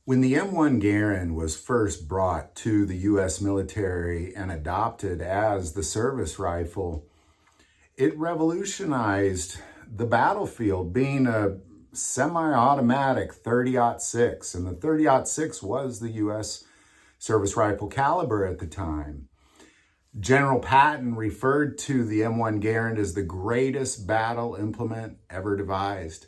When the M1 Garand was first brought to the US military and adopted as the service rifle, it revolutionized the battlefield, being a semi-automatic 30-06, and the 30-06 was the US service rifle caliber at the time. General Patton referred to the M1 Garand as the greatest battle implement ever devised.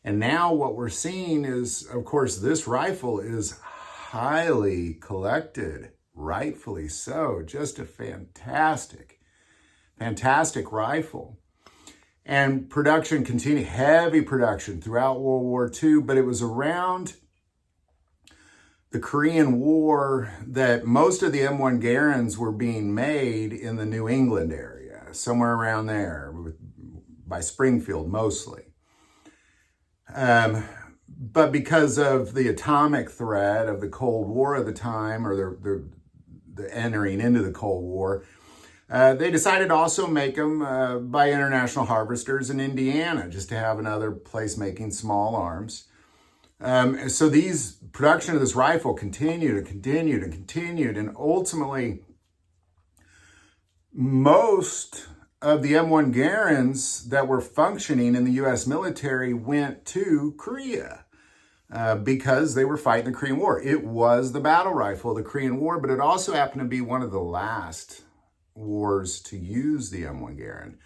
And now what we're seeing is, of course, this rifle is highly collected, rightfully so. Just a fantastic rifle. And production continued, heavy production throughout World War II, but it was around the Korean War that most of the M1 Garands were being made in the New England area, somewhere around there, by Springfield mostly. But because of the atomic threat of the Cold War at the time, or the entering into the Cold War, they decided to also make them by international harvesters in Indiana, just to have another place making small arms. So these production of this rifle continued, and ultimately most of the M1 Garands that were functioning in the US military went to Korea because they were fighting the Korean War. It was the battle rifle of the Korean War, but it also happened to be one of the last wars to use the M1 Garand.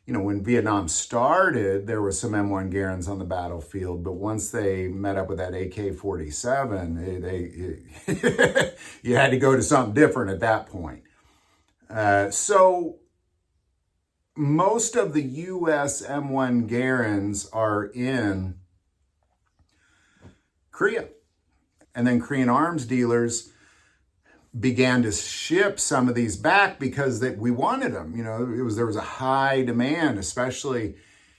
You know, when Vietnam started, there were some M1 Garands on the battlefield, but once they met up with that AK-47, you had to go to something different at that point. So most of the US M1 Garands are in Korea. And then Korean arms dealers began to ship some of these back because we wanted them. You know, there was a high demand, especially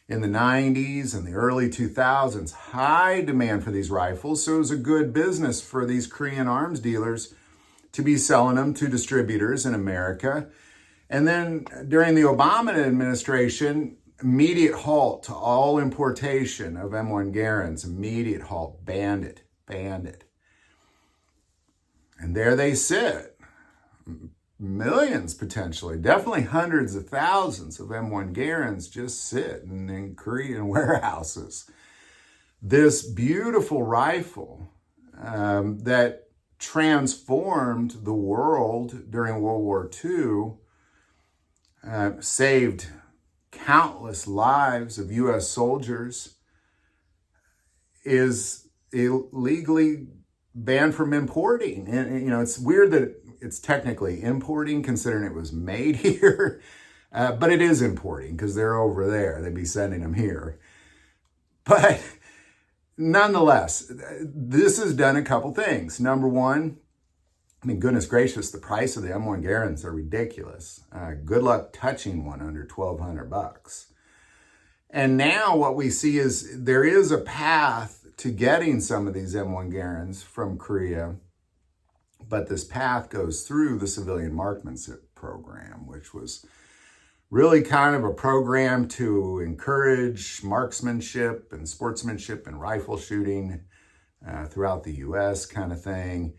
in the 90s and the early 2000s, high demand for these rifles. So it was a good business for these Korean arms dealers to be selling them to distributors in America. And then during the Obama administration, immediate halt to all importation of M1 Garands, immediate halt, banned it. And there they sit, millions potentially, definitely hundreds of thousands of M1 Garands just sit in Korean warehouses. This beautiful rifle that transformed the world during World War II, saved countless lives of US soldiers, is illegally banned from importing. And, you know, it's weird that it's technically importing considering it was made here, but it is importing because they're over there. They'd be sending them here. But nonetheless, this has done a couple things. Number one, I mean, goodness gracious, the price of the M1 Garands are ridiculous. Good luck touching one under $1,200. And now what we see is there is a path to getting some of these M1 Garands from Korea, but this path goes through the civilian marksmanship program, which was really kind of a program to encourage marksmanship and sportsmanship and rifle shooting throughout the US kind of thing.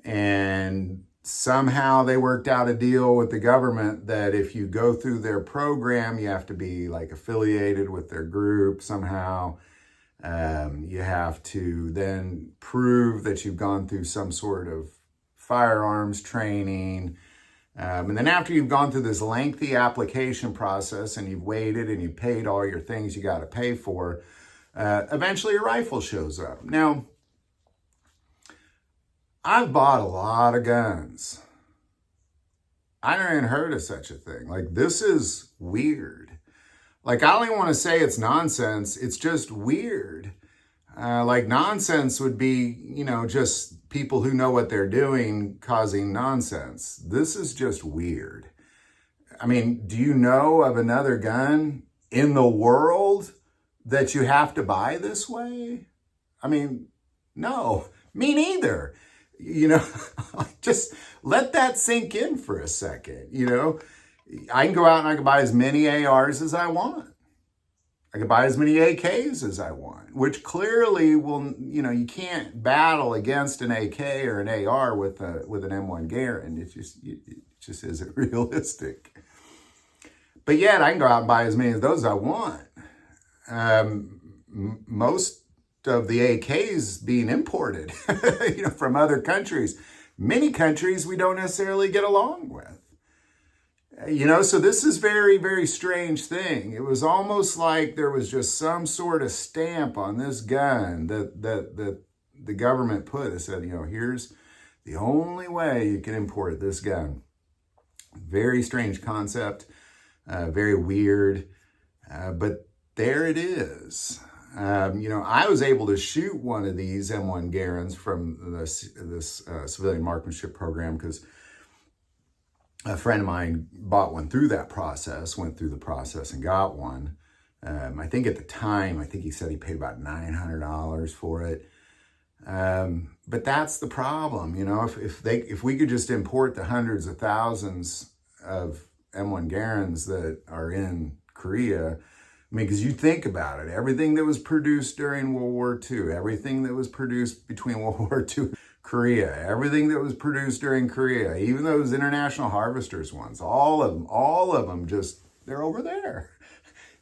And somehow they worked out a deal with the government that if you go through their program, you have to be like affiliated with their group somehow. You have to then prove that you've gone through some sort of firearms training. And then after you've gone through this lengthy application process and you've waited and you've paid all your things you got to pay for, eventually your rifle shows up. Now, I've bought a lot of guns. I never even heard of such a thing. Like, this is weird. Like, I don't even want to say it's nonsense. It's just weird. Like, nonsense would be, you know, just people who know what they're doing causing nonsense. This is just weird. I mean, do you know of another gun in the world that you have to buy this way? I mean, no, me neither. You know, just let that sink in for a second. You know, I can go out and I can buy as many ARs as I want. I can buy as many AKs as I want, which clearly will, you can't battle against an AK or an AR with an M1 Garand. It just isn't realistic. But yet I can go out and buy as many of those as I want. Most of the AKs being imported, from other countries. Many countries we don't necessarily get along with. So this is very, very strange thing. It was almost like there was just some sort of stamp on this gun that the government put. It said, here's the only way you can import this gun. Very strange concept, very weird, but there it is. I was able to shoot one of these M1 Garands from this civilian marksmanship program because a friend of mine bought one through that process, went through the process and got one. I think at the time, he said he paid about $900 for it. But that's the problem, if we could just import the hundreds of thousands of M1 Garands that are in Korea. Because you think about it, everything that was produced during World War II, everything that was produced between World War II, Korea, everything that was produced during Korea, even those international harvesters ones, all of them just, they're over there.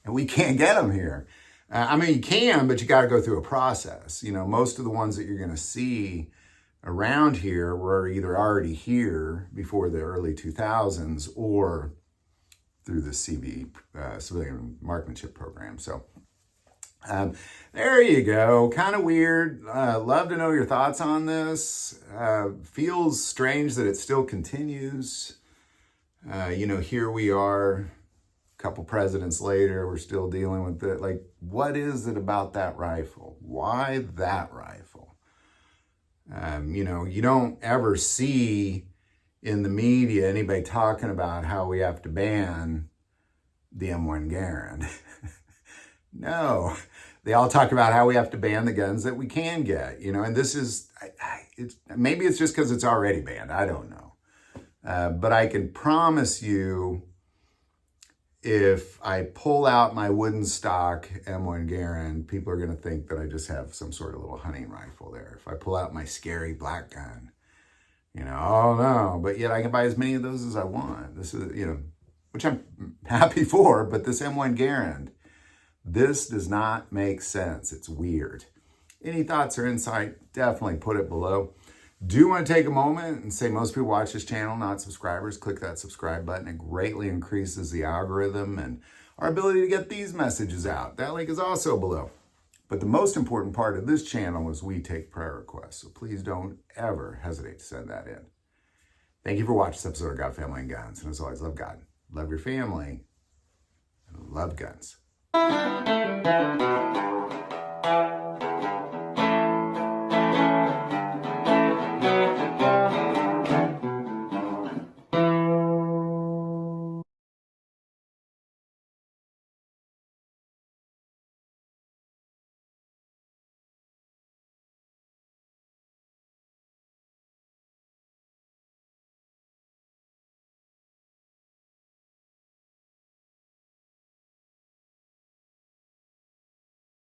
And we can't get them here. You can, but you got to go through a process. Most of the ones that you're going to see around here were either already here before the early 2000s or through the CV, civilian marksmanship program. So there you go. Kind of weird. Love to know your thoughts on this. Feels strange that it still continues. Here we are, a couple presidents later, we're still dealing with it. Like, what is it about that rifle? Why that rifle? You don't ever see in the media anybody talking about how we have to ban the M1 Garand. No, they all talk about how we have to ban the guns that we can get, and this is, maybe it's just because it's already banned. I don't know. But I can promise you, if I pull out my wooden stock M1 Garand, people are going to think that I just have some sort of little hunting rifle there. If I pull out my scary black gun, oh no, but yet I can buy as many of those as I want. This is, which I'm happy for, but this M1 Garand, this does not make sense. It's weird. Any thoughts or insight, definitely put it below. Do want to take a moment and say most people watch this channel, not subscribers. Click that subscribe button. It greatly increases the algorithm and our ability to get these messages out. That link is also below. But the most important part of this channel is we take prayer requests. So please don't ever hesitate to send that in. Thank you for watching this episode of God, Family, and Guns. And as always, love God, love your family, and love guns.